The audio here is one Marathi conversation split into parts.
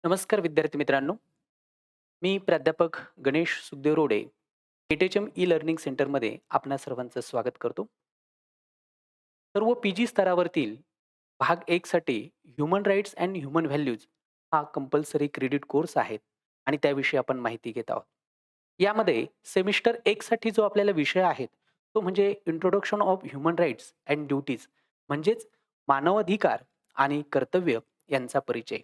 नमस्कार विद्यार्थी मित्रांनो. मी प्राध्यापक गणेश सुखदेव रोडे, केटीएचएम ई लर्निंग सेंटरमध्ये आपणा सर्वांचं स्वागत करतो. सर्व पी-जी स्तरावरील भाग 1 साठी human rights and human values हा कंपल्सरी क्रेडिट कोर्स आहे आणि त्याविषयी आपण माहिती घेत आहोत. यामध्ये सेमिस्टर 1 साठी जो आपल्याला विषय आहे, तो म्हणजे introduction of human rights and duties म्हणजेच मानवाधिकार आणि कर्तव्य यांचा परिचय.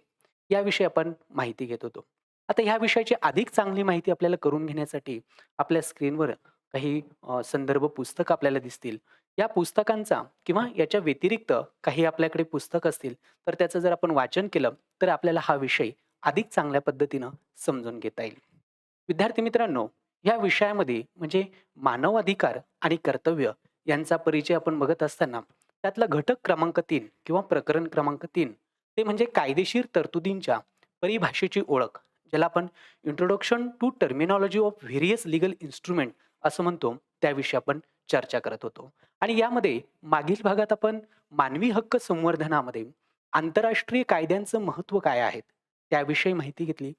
याविषयी आपण माहिती घेत होतो. आता ह्या विषयाची अधिक चांगली माहिती आपल्याला करून घेण्यासाठी आपल्या स्क्रीनवर काही संदर्भ पुस्तक आपल्याला दिसतील. या पुस्तकांचा किंवा याच्या व्यतिरिक्त काही आपल्याकडे पुस्तक असतील, तर त्याचं जर आपण वाचन केलं, तर आपल्याला हा विषय अधिक चांगल्या पद्धतीनं समजून घेता येईल. विद्यार्थी मित्रांनो, या विषयामध्ये म्हणजे मानव अधिकार आणि कर्तव्य यांचा परिचय आपण बघत असताना त्यातला घटक क्रमांक 3 किंवा प्रकरण क्रमांक 3 ते म्हणजे कायदेशीर तरतुदींच्या परिभाषेची ओळख, ज्याला आपण introduction to terminology of various legal instrument असं म्हणतो, त्याविषयी आपण चर्चा करत होतो. आणि यामध्ये मागील भागात आपण मानवी हक्क संवर्धनामध्ये आंतरराष्ट्रीय कायद्यांचं महत्त्व काय आहे त्याविषयी माहिती घेतली.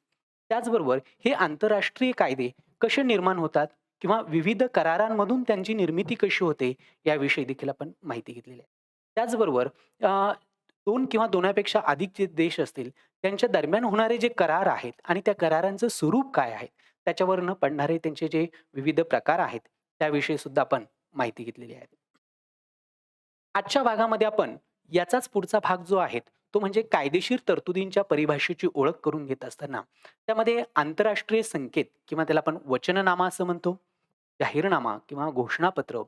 त्याचबरोबर हे आंतरराष्ट्रीय कायदे कसे निर्माण होतात किंवा विविध करारांमधून त्यांची निर्मिती कशी होते याविषयी देखील आपण माहिती घेतलेली आहे. त्याचबरोबर अ, 2 किंवा 2पेक्षा अधिक जे देश असतील त्यांच्या दरम्यान होणारे जे करार आहेत आणि त्या करारांचं स्वरूप काय आहे, त्याच्यावरनं पडणारे त्यांचे जे विविध प्रकार आहेत, त्याविषयी सुद्धा आपण माहिती घेतलेली आहे. आजच्या भागामध्ये आपण याचाच पुढचा भाग जो आहे, तो म्हणजे कायदेशीर तरतुदींच्या परिभाषेची ओळख करून घेत असताना त्यामध्ये आंतरराष्ट्रीय संकेत किंवा त्याला आपण वचननामा असं म्हणतो, जाहीरनामा किंवा घोषणापत्र,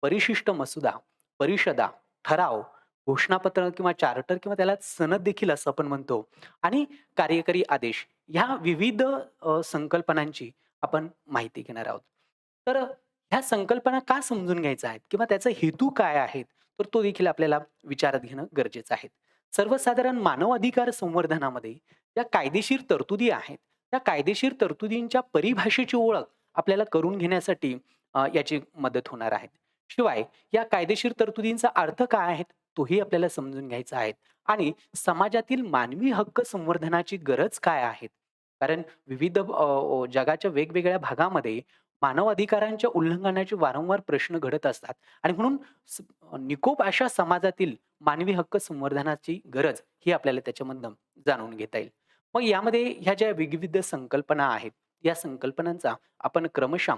परिशिष्ट मसुदा, परिषदा, ठराव, घोषणापत्र किंवा चार्टर किंवा त्याला सनद देखील असं आपण म्हणतो आणि कार्यकारी आदेश ह्या विविध संकल्पनांची आपण माहिती घेणार आहोत. तर ह्या संकल्पना का समजून घ्यायच्या आहेत किंवा त्याचा हेतू काय आहे, तर तो देखील आपल्याला विचारात घेणं गरजेचं आहे. सर्वसाधारण मानव अधिकार संवर्धनामध्ये ज्या कायदेशीर तरतुदी आहेत, त्या कायदेशीर तरतुदींच्या परिभाषेची ओळख आपल्याला करून घेण्यासाठी याची मदत होणार आहे. शिवाय या कायदेशीर तरतुदींचा अर्थ काय आहे, तोही आपल्याला समजून घ्यायचा आहे आणि समाजातील मानवी हक्क संवर्धनाची गरज काय आहे. कारण विविध जगाच्या वेगवेगळ्या भागामध्ये मानव अधिकारांच्या उल्लंघनाचे वारंवार प्रश्न घडत असतात आणि म्हणून स निकोप अशा समाजातील मानवी हक्क संवर्धनाची गरज ही आपल्याला त्याच्यामधनं जाणून घेता येईल. मग यामध्ये ह्या ज्या विविध संकल्पना आहेत, या संकल्पनांचा आपण क्रमशः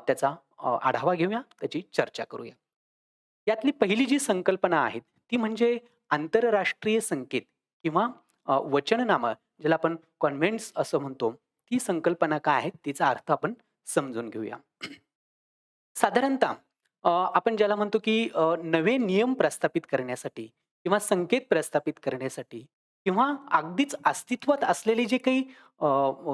त्याचा आढावा घेऊया, त्याची चर्चा करूया. यातली पहिली जी संकल्पना आहे, ती म्हणजे आंतरराष्ट्रीय संकेत किंवा वचननामा ज्याला आपण कॉन्व्हेंट्स असं म्हणतो. ती संकल्पना काय आहे, तिचा अर्थ आपण समजून घेऊया. साधारणतः आपण ज्याला म्हणतो की नवे नियम प्रस्थापित करण्यासाठी किंवा संकेत प्रस्थापित करण्यासाठी किंवा अगदीच अस्तित्वात असलेले जे काही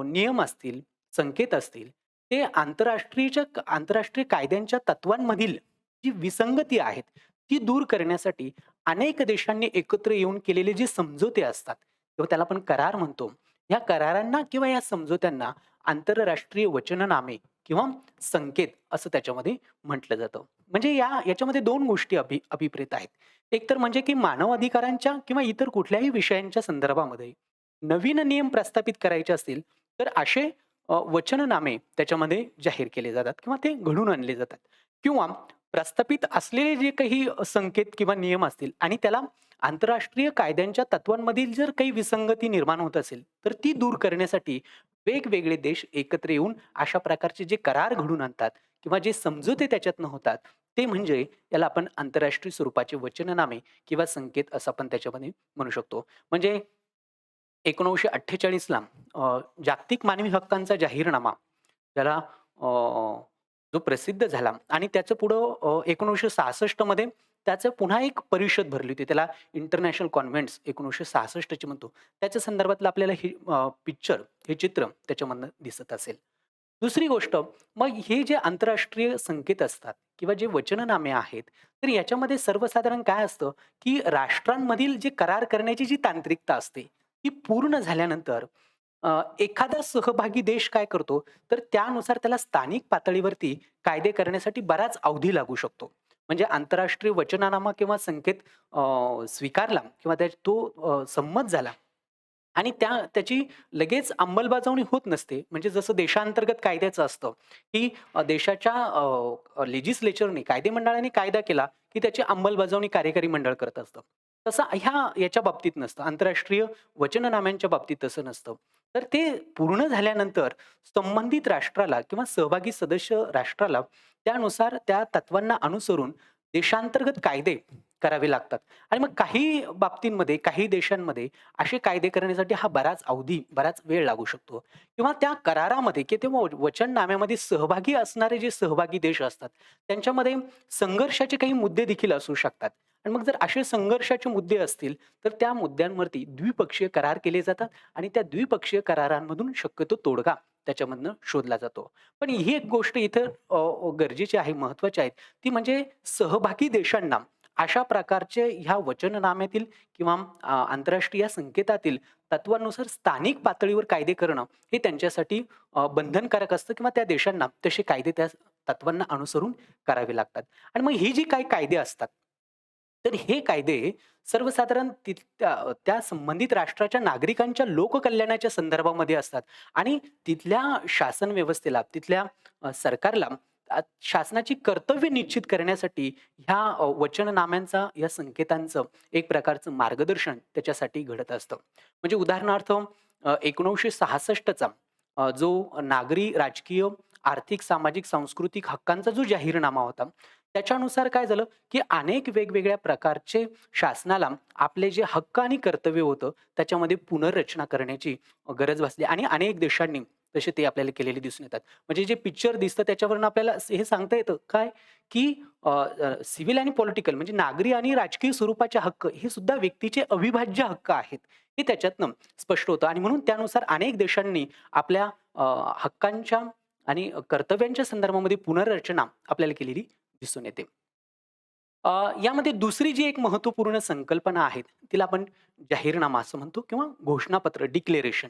नियम असतील, संकेत असतील, ते आंतरराष्ट्रीय कायद्यांच्या तत्वांमधील जी विसंगती आहेत, ती दूर करण्यासाठी अनेक देशांनी एकत्र येऊन केलेले जे समझोते असतात किंवा त्याला आपण करार म्हणतो. या करारांना किंवा या समझोत्यांना आंतरराष्ट्रीय वचननामे किंवा संकेत असं त्याच्यामध्ये म्हटलं जातं. म्हणजे याच्यामध्ये 2 गोष्टी अभिप्रेत आहेत. एक तर म्हणजे की मानव अधिकारांच्या किंवा इतर कुठल्याही विषयांच्या संदर्भामध्ये नवीन नियम प्रस्थापित करायचे असतील, तर असे वचननामे त्याच्यामध्ये जाहीर केले जातात किंवा ते घडून आणले जातात. किंवा प्रस्थापित असलेले जे काही संकेत किंवा नियम असतील आणि त्याला आंतरराष्ट्रीय कायद्यांच्या तत्वांमधील जर काही विसंगती निर्माण होत असेल, तर ती दूर करण्यासाठी वेगवेगळे देश एकत्र येऊन अशा प्रकारचे जे करार घडून आणतात किंवा जे समझोते त्याच्यातनं होतात, ते म्हणजे याला आपण आंतरराष्ट्रीय स्वरूपाचे वचननामे किंवा संकेत असं आपण त्याच्यामध्ये म्हणू शकतो. म्हणजे 1948 ला जागतिक मानवी हक्कांचा जाहीरनामा त्याला जो प्रसिद्ध झाला आणि त्याचं पुढं 1966 मध्ये त्याचं पुन्हा एक परिषद भरली होती. त्याला इंटरनॅशनल कॉन्व्हेंट्स 1966 ची म्हणतो. त्याच्या संदर्भातलं आपल्याला हे पिक्चर, हे चित्र त्याच्यामधनं दिसत असेल. दुसरी गोष्ट, मग हे जे आंतरराष्ट्रीय संकेत असतात किंवा जे वचननामे आहेत, तर याच्यामध्ये सर्वसाधारण काय असतं, की राष्ट्रांमधील जे करार करण्याची जी तांत्रिकता असते, ती पूर्ण झाल्यानंतर एखादा सहभागी देश काय करतो, तर त्यानुसार त्याला स्थानिक पातळीवरती कायदे करण्यासाठी बराच अवधी लागू शकतो. म्हणजे आंतरराष्ट्रीय वचननामा किंवा संकेत स्वीकारला किंवा तो संमत झाला आणि त्याची लगेच अंमलबजावणी होत नसते. म्हणजे जसं देशांतर्गत कायद्याचं असतं, की देशाच्या लेजिस्लेचरने कायदे मंडळाने कायदा केला, की त्याची अंमलबजावणी कार्यकारी मंडळ करत असतं. तसं याच्या बाबतीत नसतं. आंतरराष्ट्रीय वचननाम्यांच्या बाबतीत तसं नसतं. तर ते पूर्ण झाल्यानंतर संबंधित राष्ट्राला किंवा सहभागी सदस्य राष्ट्राला त्यानुसार त्या तत्वांना अनुसरून देशांतर्गत कायदे करावे लागतात. आणि मग काही बाबतींमध्ये, काही देशांमध्ये असे कायदे करण्यासाठी हा बराच अवधी, बराच वेळ लागू शकतो किंवा त्या करारामध्ये किंवा वचननाम्यामध्ये सहभागी असणारे जे सहभागी देश असतात, त्यांच्यामध्ये संघर्षाचे काही मुद्दे देखील असू शकतात. आणि मग जर असे संघर्षाचे मुद्दे असतील, तर त्या मुद्द्यांवरती द्विपक्षीय करार केले जातात आणि त्या द्विपक्षीय करारांमधून शक्यतो तोडगा त्याच्यामधनं शोधला जातो. पण ही एक गोष्ट इथं गरजेची आहे, महत्त्वाची आहे. ती म्हणजे सहभागी देशांना अशा प्रकारचे ह्या वचननाम्यातील किंवा आंतरराष्ट्रीय संकेतातील तत्वांनुसार स्थानिक पातळीवर कायदे करणं हे त्यांच्यासाठी बंधनकारक असतं किंवा त्या देशांना तसे कायदे त्या तत्वांना अनुसरून करावे लागतात. आणि मग ही जी काही कायदे असतात, तर हे कायदे सर्वसाधारण त्या त्या संबंधित राष्ट्राच्या नागरिकांच्या लोककल्याणाच्या संदर्भामध्ये असतात आणि तिथल्या शासन व्यवस्थेला, तिथल्या सरकारला शासनाची कर्तव्य निश्चित करण्यासाठी ह्या वचननाम्यांचा, या संकेतांचं एक प्रकारचं मार्गदर्शन त्याच्यासाठी घडत असतं. म्हणजे उदाहरणार्थ 1966चा जो नागरी, राजकीय, आर्थिक, सामाजिक, सांस्कृतिक हक्कांचा जो जाहीरनामा होता, त्याच्यानुसार काय झालं, की अनेक वेगवेगळ्या प्रकारचे शासनाला आपले जे हक्क आणि कर्तव्य होतं, त्याच्यामध्ये पुनर्रचना करण्याची गरज भासली आणि अनेक देशांनी तसे ते आपल्याला केलेले दिसून येतात. म्हणजे जे पिक्चर दिसतं त्याच्यावरून आपल्याला हे सांगता येतं काय, की सिव्हिल आणि पॉलिटिकल म्हणजे नागरी आणि राजकीय स्वरूपाचे हक्क हे सुद्धा व्यक्तीचे अविभाज्य हक्क आहेत. हे त्याच्यातनं स्पष्ट होतं आणि म्हणून त्यानुसार अनेक देशांनी आपल्या हक्कांच्या आणि कर्तव्यांच्या संदर्भामध्ये पुनर्रचना आपल्याला केलेली दिसून येते. यामध्ये दुसरी जी एक महत्त्वपूर्ण संकल्पना आहे, तिला आपण जाहीरनामा असं म्हणतो किंवा घोषणापत्र डिक्लेरेशन.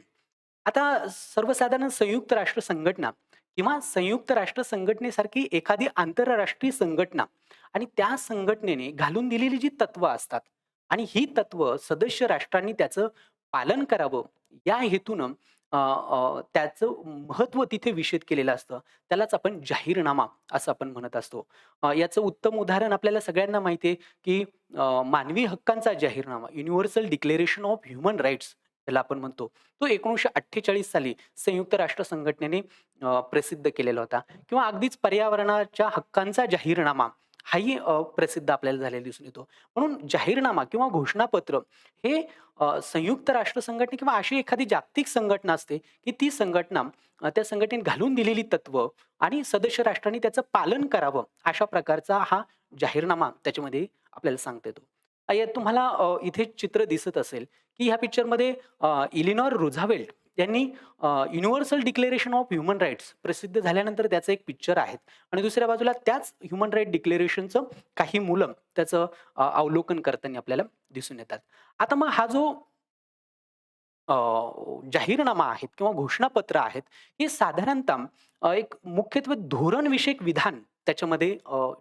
आता सर्वसाधारण संयुक्त राष्ट्र संघटना किंवा संयुक्त राष्ट्र संघटनेसारखी एखादी आंतरराष्ट्रीय संघटना आणि त्या संघटनेने घालून दिलेली जी तत्व असतात आणि ही तत्व सदस्य राष्ट्रांनी त्याचं पालन करावं या हेतूनं त्याचं महत्त्व तिथे विषद केलेलं असतं. त्यालाच आपण जाहीरनामा असं आपण म्हणत असतो. याचं उत्तम उदाहरण आपल्याला सगळ्यांना माहिती आहे, की मानवी हक्कांचा जाहीरनामा universal declaration of human rights त्याला आपण म्हणतो. तो 1948 साली संयुक्त राष्ट्र संघटनेने प्रसिद्ध केलेला होता किंवा अगदीच पर्यावरणाच्या हक्कांचा जाहीरनामा हाही प्रसिद्ध आपल्याला झालेला दिसून येतो. म्हणून जाहीरनामा किंवा घोषणापत्र हे संयुक्त राष्ट्र संघटना किंवा अशी एखादी जागतिक संघटना असते, की ती संघटना त्या संघटनेने घालून दिलेली तत्व आणि सदस्य राष्ट्रांनी त्याचं पालन करावं, अशा प्रकारचा हा जाहीरनामा त्याच्यामध्ये आपल्याला सांगता येतो. यात तुम्हाला इथे चित्र दिसत असेल, की ह्या पिक्चरमध्ये इलिनॉर रुझावेल्ट यांनी universal declaration of human rights प्रसिद्ध झाल्यानंतर त्याचं एक पिक्चर आहे आणि दुसऱ्या बाजूला त्याच ह्युमन राइट डिक्लेरेशनचं काही मुलं त्याचं अवलोकन करताना आपल्याला दिसून येतात. आता मग हा जो अ, जाहीरनामा आहेत किंवा घोषणापत्र आहेत, हे साधारणतः एक मुख्यत्वे धोरणविषयक विधान त्याच्यामध्ये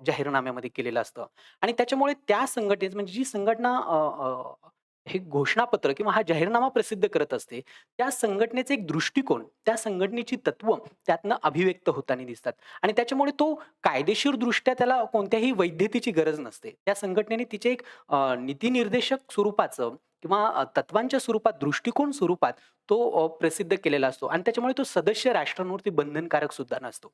जाहीरनाम्यामध्ये केलेलं असतं आणि त्याच्यामुळे त्या संघटनेचं म्हणजे जी संघटना अ, अ, हे घोषणापत्र किंवा हा जाहीरनामा प्रसिद्ध करत असते, त्या संघटनेचे एक दृष्टिकोन, त्या संघटनेची तत्व त्यातनं अभिव्यक्त होताना दिसतात आणि त्याच्यामुळे तो कायदेशीरदृष्ट्या त्याला कोणत्याही वैधतेची गरज नसते. त्या संघटनेने तिचे एक नीतिनिर्देशक स्वरूपाचं किंवा तत्वांच्या स्वरूपात, दृष्टिकोन स्वरूपात तो प्रसिद्ध केलेला असतो आणि त्याच्यामुळे तो सदस्य राष्ट्रांवरती बंधनकारक सुद्धा नसतो.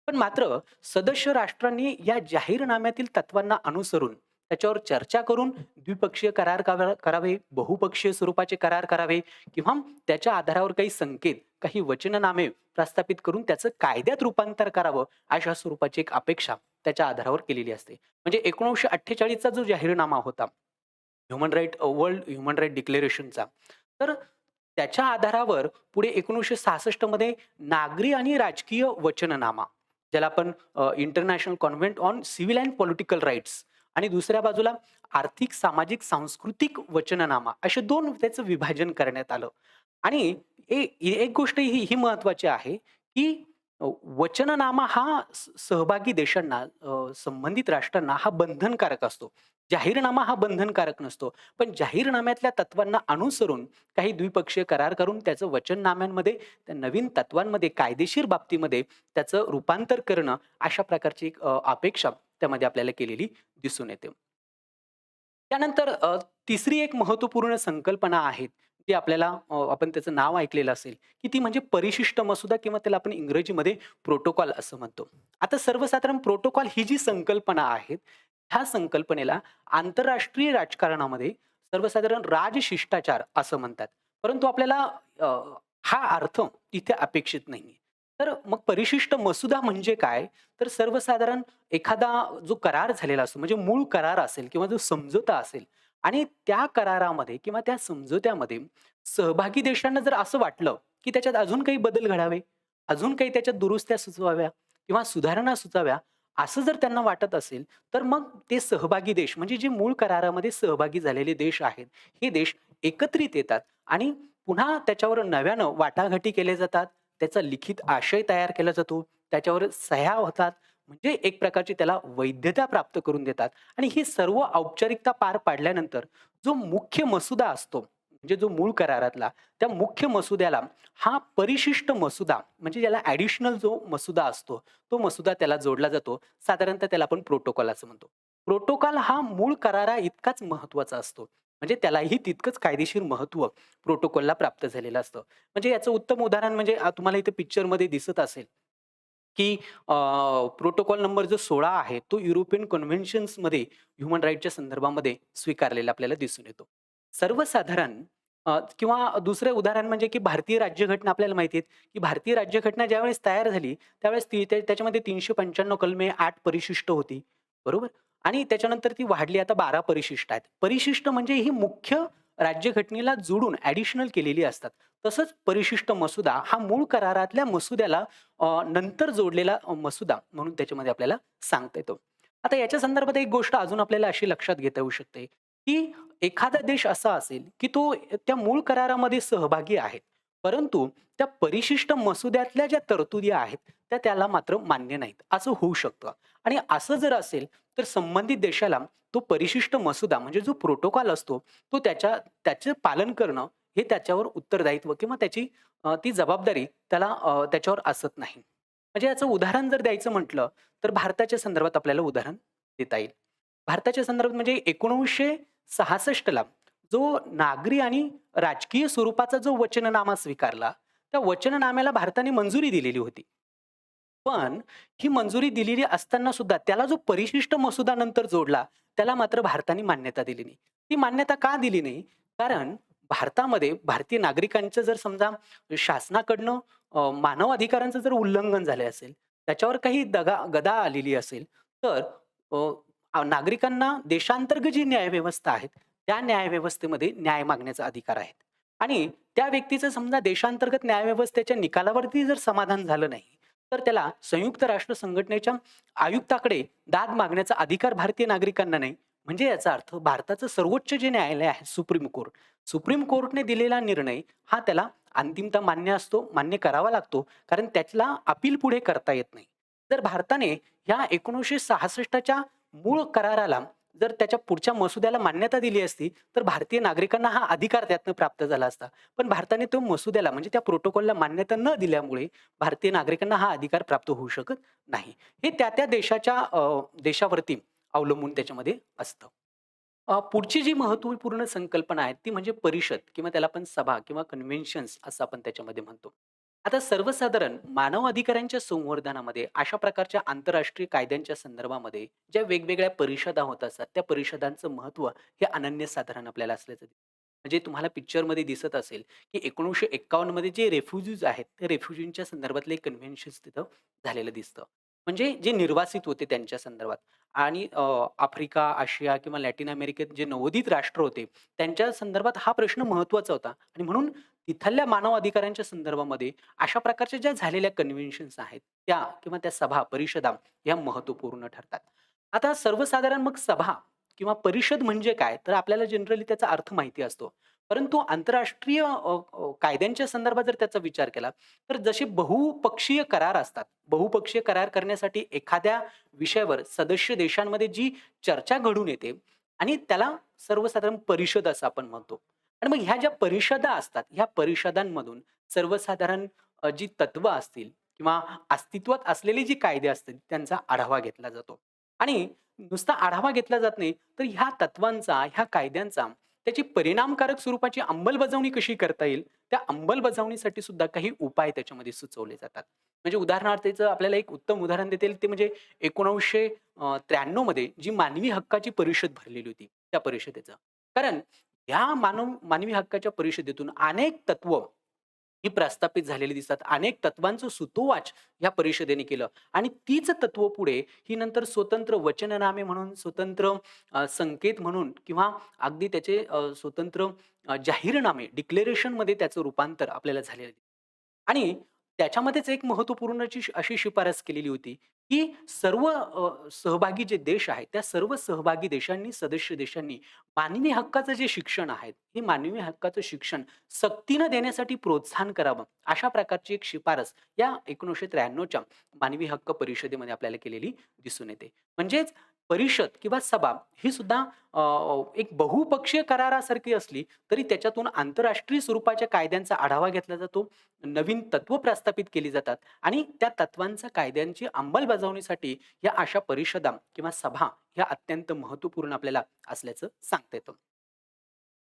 पण मात्र सदस्य राष्ट्रांनी या जाहीरनाम्यातील तत्वांना अनुसरून त्याच्यावर चर्चा करून द्विपक्षीय करार करावे, बहुपक्षीय स्वरूपाचे करार करावे किंवा त्याच्या आधारावर काही संकेत, काही वचननामे प्रस्थापित करून त्याचं कायद्यात रूपांतर करावं, अशा स्वरूपाची एक अपेक्षा त्याच्या आधारावर केलेली असते. म्हणजे 1948 चा जो जाहीरनामा होता, वर्ल्ड ह्युमन राईट डिक्लेरेशनचा. तर त्याच्या आधारावर पुढे 1966 मध्ये नागरी आणि राजकीय वचननामा, ज्याला आपण international convent on civil and political rights आणि दुसऱ्या बाजूला आर्थिक, सामाजिक, सांस्कृतिक वचननामा असे 2 त्याचं विभाजन करण्यात आलं. आणि एक गोष्ट ही महत्त्वाची आहे, की वचननामा हा सहभागी देशांना संबंधित राष्ट्रांना हा बंधनकारक असतो. जाहीरनामा हा बंधनकारक नसतो. पण जाहीरनाम्यातल्या तत्वांना अनुसरून काही द्विपक्षीय करार करून त्याचं वचननाम्यांमध्ये, त्या नवीन तत्वांमध्ये, कायदेशीर बाबतीमध्ये त्याचं रूपांतर करणं, अशा प्रकारची एक अपेक्षा त्यामध्ये आपल्याला केलेली दिसून येते. त्यानंतर तिसरी एक महत्त्वपूर्ण संकल्पना आहे, ती आपल्याला आपण त्याचं नाव ऐकलेलं असेल, की ती म्हणजे परिशिष्ट मसुदा किंवा त्याला आपण इंग्रजीमध्ये प्रोटोकॉल असं म्हणतो. आता सर्वसाधारण प्रोटोकॉल ही जी संकल्पना आहे, ह्या संकल्पनेला आंतरराष्ट्रीय राजकारणामध्ये सर्वसाधारण राजशिष्टाचार असं म्हणतात. परंतु आपल्याला अ, हा अर्थ इथे अपेक्षित नाहीये. तर मग परिशिष्ट मसुदा म्हणजे काय? तर सर्वसाधारण एखादा जो करार झालेला असतो म्हणजे मूळ करार असेल किंवा जो समझोता असेल आणि त्या करारामध्ये किंवा त्या समझोत्यामध्ये सहभागी देशांना जर असं वाटलं, की त्याच्यात अजून काही बदल घडावे, अजून काही त्याच्यात दुरुस्त्या सुचवाव्या किंवा सुधारणा सुचाव्या, असं जर त्यांना वाटत असेल, तर मग ते सहभागी देश म्हणजे जे मूळ करारामध्ये सहभागी झालेले देश आहेत, हे देश एकत्रित येतात आणि पुन्हा त्याच्यावर नव्यानं वाटाघाटी केल्या जातात. त्याचा लिखित आशय तयार केला जातो. त्याच्यावर सह्या होतात. म्हणजे एक प्रकारची त्याला वैधता प्राप्त करून देतात आणि ही सर्व औपचारिकता पार पाडल्यानंतर जो मुख्य मसुदा असतो, म्हणजे जो मूळ करारातला, त्या मुख्य मसुद्याला हा परिशिष्ट मसुदा म्हणजे ज्याला ॲडिशनल जो मसुदा असतो, तो मसुदा त्याला जोडला जातो. साधारणतः त्याला आपण प्रोटोकॉल असं म्हणतो. प्रोटोकॉल हा मूळ करारा इतकाच महत्त्वाचा असतो. म्हणजे त्यालाही तितकंच कायदेशीर महत्त्व प्रोटोकॉलला प्राप्त झालेलं असतं. म्हणजे याचं उत्तम उदाहरण म्हणजे तुम्हाला इथे पिक्चरमध्ये दिसत असेल, की प्रोटोकॉल नंबर जो 16 आहे, तो युरोपियन कन्व्हेन्शन्समध्ये ह्युमन राईटच्या संदर्भामध्ये स्वीकारलेला आपल्याला दिसून येतो. सर्वसाधारण किंवा दुसरं उदाहरण म्हणजे की भारतीय राज्यघटना आपल्याला माहिती आहे, की भारतीय राज्यघटना ज्यावेळेस तयार झाली, त्यावेळेस ती त्याच्यामध्ये 395 कलमे, 8 परिशिष्ट होती. बरोबर? आणि त्याच्यानंतर ती वाढली आता 12 परिशिष्ट आहेत. परिशिष्ट म्हणजे ही मुख्य राज्यघटनेला जोडून ॲडिशनल केलेली असतात. तसंच परिशिष्ट मसुदा हा मूळ करारातल्या मसुद्याला नंतर जोडलेला मसुदा म्हणून त्याच्यामध्ये आपल्याला सांगता येतो. आता याच्या संदर्भात एक गोष्ट अजून आपल्याला अशी लक्षात घेता येऊ शकते, की एखादा देश असा असेल, की तो त्या मूळ करारामध्ये सहभागी आहे. परंतु त्या परिशिष्ट मसुद्यातल्या ज्या तरतुदी आहेत, त्या त्याला मात्र मान्य नाहीत. असं होऊ शकतं आणि असं जर असेल, तर संबंधित देशाला तो परिशिष्ट मसुदा म्हणजे जो प्रोटोकॉल असतो, तो त्याचं पालन करणं हे त्याच्यावर उत्तरदायित्व किंवा ती जबाबदारी त्याच्यावर असत नाही. म्हणजे याचं उदाहरण जर द्यायचं म्हटलं, तर भारताच्या संदर्भात आपल्याला उदाहरण देता येईल. भारताच्या संदर्भात म्हणजे 1966 ला जो नागरी आणि राजकीय स्वरूपाचा जो वचननामा स्वीकारला, त्या वचननाम्याला भारताने मंजुरी दिलेली होती. पण ही मंजुरी दिलेली असताना सुद्धा त्याला जो परिशिष्ट मसुदा नंतर जोडला, त्याला मात्र भारताने मान्यता दिली नाही. ती मान्यता का दिली नाही? कारण भारतामध्ये भारतीय नागरिकांचं जर समजा शासनाकडनं मानव अधिकारांचं जर उल्लंघन झाले असेल, त्याच्यावर काही गदा आलेली असेल, तर नागरिकांना देशांतर्गत जी न्यायव्यवस्था आहे, त्या न्यायव्यवस्थेमध्ये न्याय मागण्याचा अधिकार आहे. आणि त्या व्यक्तीचं समजा देशांतर्गत न्यायव्यवस्थेच्या निकालावरती जर समाधान झालं नाही, तर त्याला संयुक्त राष्ट्र संघटनेच्या आयुक्ताकडे दाद मागण्याचा अधिकार भारतीय नागरिकांना नाही. म्हणजे याचा अर्थ भारताचं सर्वोच्च जे न्यायालय आहे सुप्रीम कोर्टने दिलेला निर्णय हा त्याला अंतिमतः मान्य असतो, मान्य करावा लागतो. कारण त्याला अपील पुढे करता येत नाही. जर भारताने ह्या 1966च्या मूळ कराराला जर त्याच्या पुढच्या मसुद्याला मान्यता दिली असती, तर भारतीय नागरिकांना हा अधिकार त्यातनं प्राप्त झाला असता. पण भारताने तो मसुद्याला म्हणजे त्या प्रोटोकॉलला मान्यता न दिल्यामुळे भारतीय नागरिकांना हा अधिकार प्राप्त होऊ शकत नाही. हे त्या देशाच्या देशावरती अवलंबून त्याच्यामध्ये असतं. पुढची जी महत्त्वपूर्ण संकल्पना आहे ती म्हणजे परिषद किंवा त्याला आपण सभा किंवा कन्व्हेन्शन्स असं आपण त्याच्यामध्ये म्हणतो. आता सर्वसाधारण मानव अधिकारांच्या संवर्धनामध्ये अशा प्रकारच्या आंतरराष्ट्रीय कायद्यांच्या संदर्भामध्ये ज्या वेगवेगळ्या परिषदा होत असतात, त्या परिषदांचं महत्त्व हे अनन्यसाधारण आपल्याला असल्याचं म्हणजे तुम्हाला पिक्चरमध्ये दिसत असेल, की 1951 मध्ये जे रेफ्युजीज आहेत, त्या रेफ्युजींच्या संदर्भातले कन्व्हेन्शन्स तिथं झालेलं दिसतं. म्हणजे जे निर्वासित होते त्यांच्या संदर्भात आणि आफ्रिका, आशिया किंवा लॅटिन अमेरिकेत जे नवोदित राष्ट्र होते, त्यांच्या संदर्भात हा प्रश्न महत्त्वाचा होता आणि म्हणून तिथल्या मानव अधिकारांच्या संदर्भामध्ये अशा प्रकारच्या ज्या झालेल्या कन्व्हेन्शन्स आहेत, त्या किंवा त्या सभा, परिषदा या महत्त्वपूर्ण ठरतात. आता सर्वसाधारण मग सभा किंवा परिषद म्हणजे काय? तर आपल्याला जनरली त्याचा अर्थ माहिती असतो. परंतु आंतरराष्ट्रीय कायद्यांच्या संदर्भात जर त्याचा विचार केला, तर जसे बहुपक्षीय करार असतात. बहुपक्षीय करार करण्यासाठी एखाद्या विषयावर सदस्य देशांमध्ये जी चर्चा घडून येते आणि त्याला सर्वसाधारण परिषद असं आपण म्हणतो. आणि मग ह्या ज्या परिषदा असतात, ह्या परिषदांमधून सर्वसाधारण जी तत्त्व असतील किंवा अस्तित्वात असलेले जे कायदे असतील, त्यांचा आढावा घेतला जातो. आणि नुसता आढावा घेतला जात नाही, तर ह्या तत्त्वांचा, ह्या कायद्यांचा त्याची परिणामकारक स्वरूपाची अंमलबजावणी कशी करता येईल, त्या अंमलबजावणीसाठी सुद्धा काही उपाय त्याच्यामध्ये सुचवले जातात. म्हणजे उदाहरणार्थीचं आपल्याला एक उत्तम उदाहरण देता येईल ते म्हणजे 1993 मध्ये जी मानवी हक्काची परिषद भरलेली होती, त्या परिषदेचं. कारण ह्या मानवी हक्काच्या परिषदेतून अनेक तत्व ही प्रस्थापित झालेली दिसतात. अनेक तत्वांचं सुतोवाच या परिषदेने केलं आणि तीच तत्व पुढे ही नंतर स्वतंत्र वचननामे म्हणून, स्वतंत्र संकेत म्हणून किंवा अगदी त्याचे स्वतंत्र जाहीरनामे डिक्लेरेशनमध्ये त्याचं रूपांतर आपल्याला झालेलं आहे. आणि त्याच्यामध्येच एक महत्त्वपूर्णची अशी शिफारस केलेली होती, की सर्व सहभागी जे देश आहेत, त्या सर्व सहभागी देशांनी, सदस्य देशांनी मानवी हक्काचं जे शिक्षण आहे, हे मानवी हक्काचं शिक्षण सक्तीनं देण्यासाठी प्रोत्साहन करावं, अशा प्रकारची एक शिफारस या 1993च्या मानवी हक्क परिषदेमध्ये आपल्याला केलेली दिसून येते. म्हणजेच परिषद किंवा सभा ही सुद्धा एक बहुपक्षीय करारासारखी असली, तरी त्याच्यातून आंतरराष्ट्रीय स्वरूपाच्या कायद्यांचा आढावा घेतला जातो. नवीन तत्त्व प्रस्थापित केली जातात आणि त्या तत्त्वांच्या कायद्यांची अंमलबजावणीसाठी या अशा परिषदा किंवा सभा ह्या अत्यंत महत्त्वपूर्ण आपल्याला असल्याचं सांगता येतं.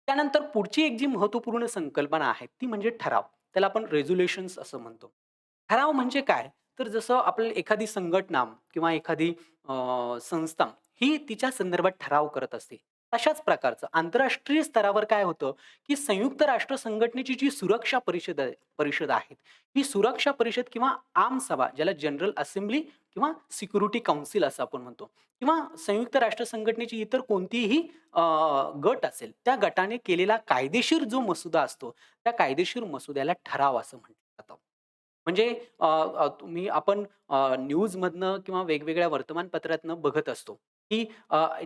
त्यानंतर पुढची एक जी महत्त्वपूर्ण संकल्पना आहे ती म्हणजे ठराव. त्याला आपण रेझोल्यूशन्स असं म्हणतो. ठराव म्हणजे काय? तर जसं आपल्याला एखादी संघटना किंवा एखादी संस्था ही तिच्या संदर्भात ठराव करत असते. तशाच प्रकारचं आंतरराष्ट्रीय स्तरावर काय होतं, की संयुक्त राष्ट्र संघटनेची जी सुरक्षा परिषद आहे, ही सुरक्षा परिषद किंवा आमसभा ज्याला जनरल असेंब्ली किंवा सिक्युरिटी काउन्सिल असं आपण म्हणतो किंवा संयुक्त राष्ट्र संघटनेची इतर कोणतीही गट असेल, त्या गटाने केलेला कायदेशीर जो मसुदा असतो, त्या कायदेशीर मसुद्याला ठराव असं म्हटलं जातं. म्हणजे अ, अ, तुम्ही आपण न्यूजमधनं किंवा वेगवेगळ्या वर्तमानपत्रातनं बघत असतो, की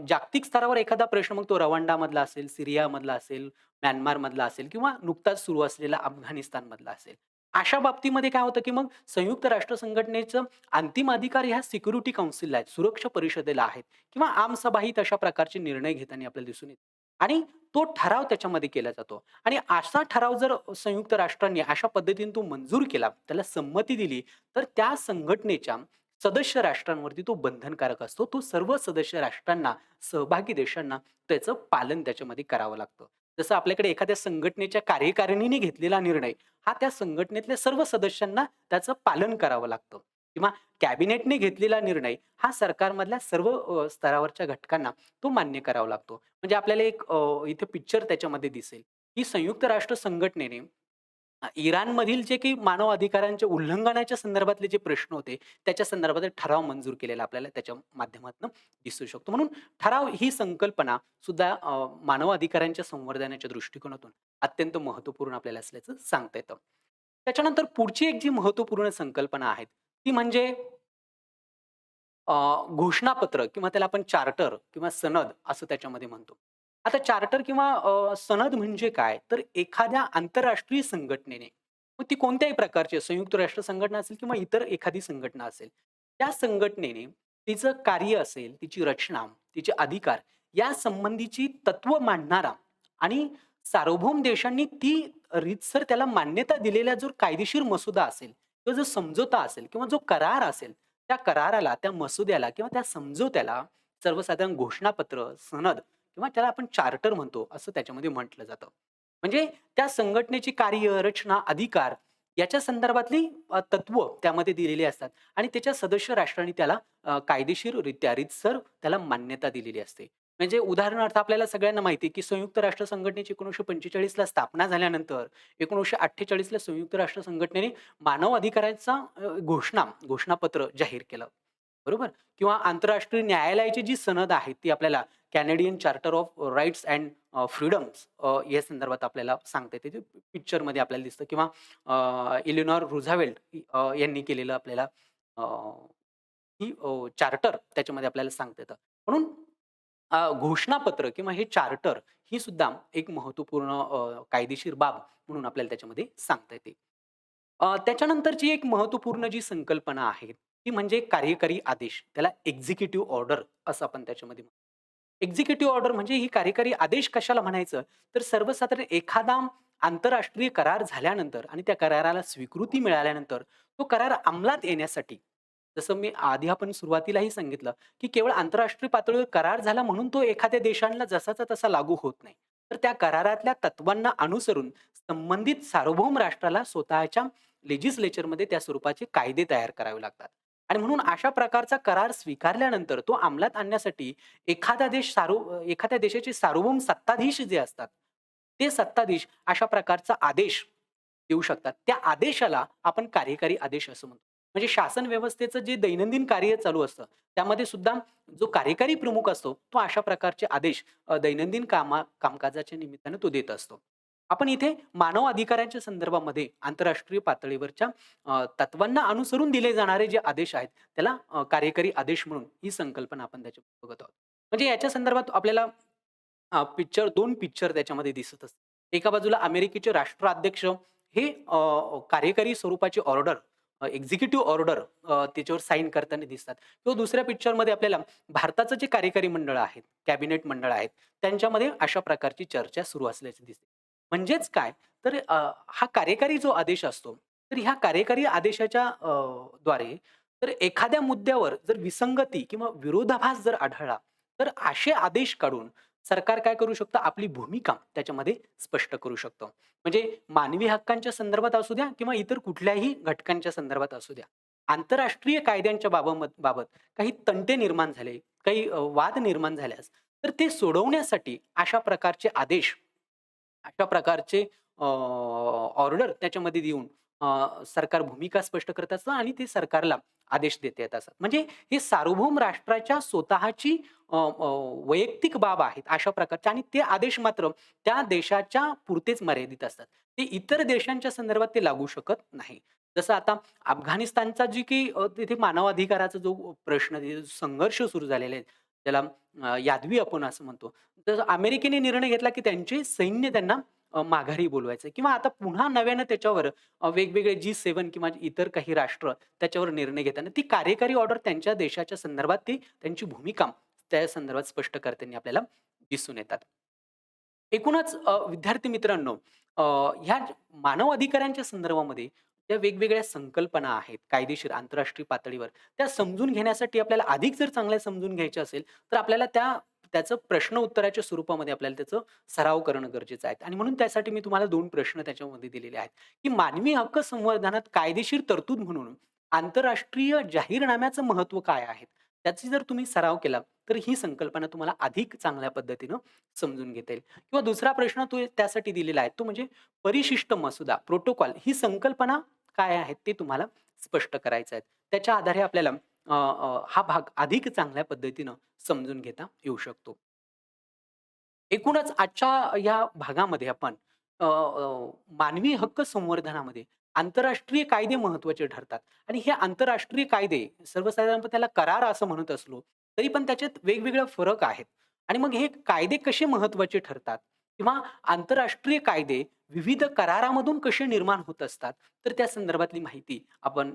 जागतिक स्तरावर एखादा प्रश्न मग तो रवांडामधला असेल, सीरियामधला असेल, म्यानमारमधला असेल किंवा नुकताच सुरू असलेला अफगाणिस्तानमधला असेल. अशा बाबतीमध्ये काय होतं, की मग संयुक्त राष्ट्र संघटनेचं अंतिम अधिकार ह्या सिक्युरिटी काउन्सिलला आहेत, सुरक्षा परिषदेला आहेत किंवा आमसभाही तशा प्रकारचे निर्णय घेताना आपल्याला दिसून येतं. आणि तो ठराव त्याच्यामध्ये केला जातो आणि असा ठराव जर संयुक्त राष्ट्रांनी अशा पद्धतीने तो मंजूर केला, त्याला संमती दिली, तर त्या संघटनेच्या सदस्य राष्ट्रांवरती तो बंधनकारक असतो. तो सर्व सदस्य राष्ट्रांना, सहभागी देशांना त्याचं पालन त्याच्यामध्ये करावं लागतं. जसं आपल्याकडे एखाद्या संघटनेच्या कार्यकारिणीने घेतलेला निर्णय, हा त्या संघटनेतल्या सर्व सदस्यांना त्याचं पालन करावं लागतं किंवा कॅबिनेटने घेतलेला निर्णय हा सरकारमधल्या सर्व स्तरावरच्या घटकांना तो मान्य करावा लागतो. म्हणजे आपल्याला एक इथे पिक्चर त्याच्यामध्ये दिसेल, की संयुक्त राष्ट्र संघटनेने इराणमधील जे काही मानव अधिकारांच्या उल्लंघनाच्या संदर्भातले जे प्रश्न होते, त्याच्या संदर्भात एक ठराव मंजूर केलेला आपल्याला त्याच्या माध्यमातून दिसू शकतो. म्हणून ठराव ही संकल्पना सुद्धा मानव अधिकारांच्या संवर्धनाच्या दृष्टिकोनातून अत्यंत महत्त्वपूर्ण आपल्याला असल्याचं सांगता येतं. त्याच्यानंतर पुढची एक जी महत्त्वपूर्ण संकल्पना आहे, ती म्हणजे अ, घोषणापत्र किंवा त्याला आपण चार्टर किंवा सनद असं त्याच्यामध्ये म्हणतो. आता चार्टर किंवा सनद म्हणजे काय? तर एखाद्या आंतरराष्ट्रीय संघटनेने, मग ती कोणत्याही प्रकारची संयुक्त राष्ट्र संघटना असेल किंवा इतर एखादी संघटना असेल. त्या संघटनेने तिचं कार्य असेल, तिची रचना, तिचे अधिकार या संबंधीची तत्व मांडणारा आणि सार्वभौम देशांनी ती रीतसर त्याला मान्यता दिलेला जो कायदेशीर मसुदा असेल किंवा जो समझोता असेल किंवा जो करार असेल, त्या कराराला, त्या मसुद्याला किंवा त्या समझोत्याला सर्वसाधारण घोषणापत्र, सनद किंवा त्याला आपण चार्टर म्हणतो, असं त्याच्यामध्ये म्हटलं जातं. म्हणजे त्या संघटनेची कार्य, रचना, अधिकार याच्या संदर्भातली तत्व त्यामध्ये दिलेली असतात आणि त्याच्या सदस्य राष्ट्रांनी त्याला कायदेशीररित्या रीतसर त्याला मान्यता दिलेली असते. म्हणजे उदाहरणार्थ आपल्याला सगळ्यांना माहिती आहे, की संयुक्त राष्ट्र संघटनेची 1945 ला स्थापना झाल्यानंतर 1948 ला संयुक्त राष्ट्र संघटनेने मानव अधिकारांचा घोषणापत्र जाहीर केलं. बरोबर? किंवा आंतरराष्ट्रीय न्यायालयाची जी सनद आहे ती आपल्याला Canadian charter of rights and freedoms या संदर्भात आपल्याला सांगता येते. ते पिक्चरमध्ये आपल्याला दिसतं किंवा इलिनॉर रुझवेल्ट यांनी केलेलं आपल्याला अ, ही चार्टर त्याच्यामध्ये आपल्याला सांगता येतं. म्हणून घोषणापत्र किंवा हे चार्टर ही सुद्धा एक महत्त्वपूर्ण कायदेशीर बाब म्हणून आपल्याला त्याच्यामध्ये सांगता येते. त्याच्यानंतरची एक महत्त्वपूर्ण जी संकल्पना आहे, ती म्हणजे कार्यकारी आदेश. त्याला एक्झिक्युटिव्ह ऑर्डर असं आपण त्याच्यामध्ये म्हणतो. एक्झिक्युटिव्ह ऑर्डर म्हणजे ही कार्यकारी आदेश कशाला म्हणायचं, तर सर्वसाधारण एखादा आंतरराष्ट्रीय करार झाल्यानंतर आणि त्या कराराला स्वीकृती मिळाल्यानंतर तो करार अंमलात येण्यासाठी, जसं मी आधी आपण सुरुवातीलाही सांगितलं, की केवळ आंतरराष्ट्रीय पातळीवर करार झाला म्हणून तो एखाद्या देशाला जसाचा तसा लागू होत नाही. तर त्या करारातल्या तत्वांना अनुसरून संबंधित सार्वभौम राष्ट्राला स्वतःच्या लेजिस्लेचरमध्ये त्या स्वरूपाचे कायदे तयार करावे लागतात. आणि म्हणून अशा प्रकारचा करार स्वीकारल्यानंतर तो अंमलात आणण्यासाठी एखाद्या देशाचे सार्वभौम सत्ताधीश जे असतात, ते सत्ताधीश अशा प्रकारचा आदेश देऊ शकतात. त्या आदेशाला आपण कार्यकारी आदेश असं म्हणतो. म्हणजे शासन व्यवस्थेचं जे दैनंदिन कार्य चालू असतं, त्यामध्ये सुद्धा जो कार्यकारी प्रमुख असतो, तो अशा प्रकारचे आदेश दैनंदिन कामकाजाच्या निमित्तानं तो देत असतो. आपण इथे मानव अधिकारांच्या संदर्भामध्ये आंतरराष्ट्रीय पातळीवरच्या तत्वांना अनुसरून दिले जाणारे जे आदेश आहेत, त्याला कार्यकारी आदेश म्हणून ही संकल्पना आपण त्याच्यात बघत आहोत. म्हणजे याच्या संदर्भात आपल्याला 2 पिक्चर त्याच्यामध्ये दिसत असतात. एका बाजूला अमेरिकेचे राष्ट्राध्यक्ष हे कार्यकारी स्वरूपाची ऑर्डर, एक्झिक्युटिव्ह ऑर्डर त्याच्यावर साइन करताना दिसतात. किंवा दुसऱ्या पिक्चरमध्ये आपल्याला भारताचं जे कार्यकारी मंडळ आहेत, कॅबिनेट मंडळ आहेत, त्यांच्यामध्ये अशा प्रकारची चर्चा सुरू असल्याचे दिसते. म्हणजेच काय, तर हा कार्यकारी जो आदेश असतो, तर ह्या कार्यकारी आदेशाच्या द्वारे तर एखाद्या मुद्द्यावर जर विसंगती किंवा विरोधाभास जर आढळला, तर असे आदेश काढून सरकार काय करू शकतं, आपली भूमिका त्याच्यामध्ये स्पष्ट करू शकतं. म्हणजे मानवी हक्कांच्या संदर्भात असू द्या किंवा इतर कुठल्याही घटकांच्या संदर्भात असू द्या. आंतरराष्ट्रीय कायद्यांच्या बाबत काही तंटे निर्माण झाले, काही वाद निर्माण झाल्यास, तर ते सोडवण्यासाठी अशा प्रकारचे आदेश, अशा प्रकारचे ऑर्डर त्याच्यामध्ये देऊन सरकार भूमिका स्पष्ट करत असतं आणि ते सरकारला आदेश देता येत असतात. म्हणजे हे सार्वभौम राष्ट्राच्या स्वतःची वैयक्तिक बाब आहेत अशा प्रकारचे आणि ते आदेश मात्र त्या देशाच्या पुरतेच मर्यादित असतात. ते इतर देशांच्या संदर्भात ते लागू शकत नाही. जसं आता अफगाणिस्तानचा जी काही तिथे मानवाधिकाराचा जो प्रश्न, जो संघर्ष सुरू झालेले आहेत, त्याला यादवी आपण असं म्हणतो. तर अमेरिकेने निर्णय घेतला, की त्यांचे सैन्य त्यांना माघारी बोलवायचं किंवा आता पुन्हा नव्यानं त्याच्यावर वेगवेगळे G7 किंवा इतर काही राष्ट्र त्याच्यावर निर्णय घेताना ती कार्यकारी ऑर्डर त्यांच्या देशाच्या संदर्भात ती त्यांची भूमिका त्या संदर्भात स्पष्ट करताना आपल्याला दिसून येतात. एकूणच विद्यार्थी मित्रांनो, ह्या मानव अधिकारांच्या संदर्भामध्ये ज्या वेगवेगळ्या संकल्पना आहेत कायदेशीर आंतरराष्ट्रीय पातळीवर, त्या समजून घेण्यासाठी आपल्याला अधिक जर चांगल्या समजून घ्यायच्या असेल, तर आपल्याला त्याचं प्रश्न उत्तराच्या स्वरूपामध्ये आपल्याला त्याचं सराव करणं गरजेचं आहे. आणि म्हणून त्यासाठी मी तुम्हाला 2 प्रश्न त्याच्यामध्ये दिलेले आहेत, की मानवी हक्क संवर्धनात कायदेशीर तरतूद म्हणून आंतरराष्ट्रीय जाहीरनाम्याचं महत्त्व काय आहे? त्याची जर तुम्ही सराव केला, तर ही संकल्पना तुम्हाला अधिक चांगल्या पद्धतीनं समजून घेता येईल. किंवा दुसरा प्रश्न तो त्यासाठी दिलेला आहे, तो म्हणजे परिशिष्ट मसुदा, प्रोटोकॉल ही संकल्पना काय आहे ते तुम्हाला स्पष्ट करायचं आहे. त्याच्या आधारे आपल्याला हा भाग अधिक चांगल्या पद्धतीनं समजून घेता येऊ शकतो. एकूणच आजच्या या भागामध्ये आपण मानवी हक्क संवर्धनामध्ये आंतरराष्ट्रीय कायदे महत्त्वाचे ठरतात आणि हे आंतरराष्ट्रीय कायदे सर्वसाधारणपणे त्याला करार असं म्हणत असलो, तरी पण त्याच्यात वेगवेगळे फरक आहेत. आणि मग हे कायदे कसे महत्त्वाचे ठरतात किंवा आंतरराष्ट्रीय कायदे विविध करारामधून कसे निर्माण होत असतात, तर त्या संदर्भातली माहिती आपण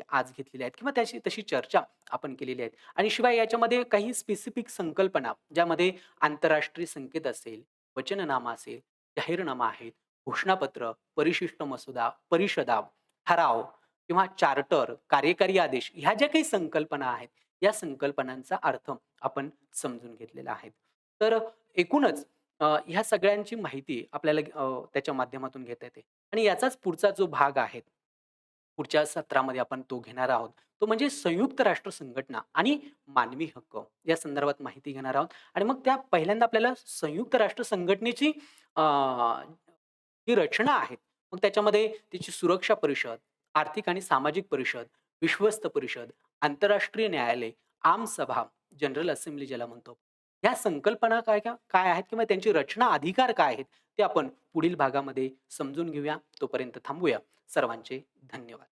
आज घेतलेली आहे किंवा त्याची तशी चर्चा आपण केलेली आहे. आणि शिवाय याच्यामध्ये काही स्पेसिफिक संकल्पना, ज्यामध्ये आंतरराष्ट्रीय संकेत असेल, वचननामा असेल, जाहीरनामा आहेत, घोषणापत्र, परिशिष्ट मसुदा, परिषदा, ठराव किंवा चार्टर, कार्यकारी आदेश ह्या ज्या काही संकल्पना आहेत, या संकल्पनांचा अर्थ आपण समजून घेतलेला आहे. तर एकूणच ह्या सगळ्यांची माहिती आपल्याला त्याच्या माध्यमातून घेता येते आणि याचाच पुढचा जो भाग आहे, पुढच्या सत्रामध्ये आपण तो घेणार आहोत. तो म्हणजे संयुक्त राष्ट्र संघटना आणि मानवी हक्क या संदर्भात माहिती घेणार आहोत आणि मग त्या पहिल्यांदा आपल्याला संयुक्त राष्ट्र संघटनेची अ, जी रचना आहे, मग त्याच्यामध्ये त्याची सुरक्षा परिषद, आर्थिक आणि सामाजिक परिषद, विश्वस्त परिषद, आंतरराष्ट्रीय न्यायालय, आमसभा, जनरल असेंब्ली ज्याला म्हणतो. ह्या संकल्पना काय आहेत किंवा त्यांची रचना अधिकार काय आहेत, ते आपण पुढील भागामध्ये समजून घेऊया. तोपर्यंत थांबूया. सर्वांचे धन्यवाद.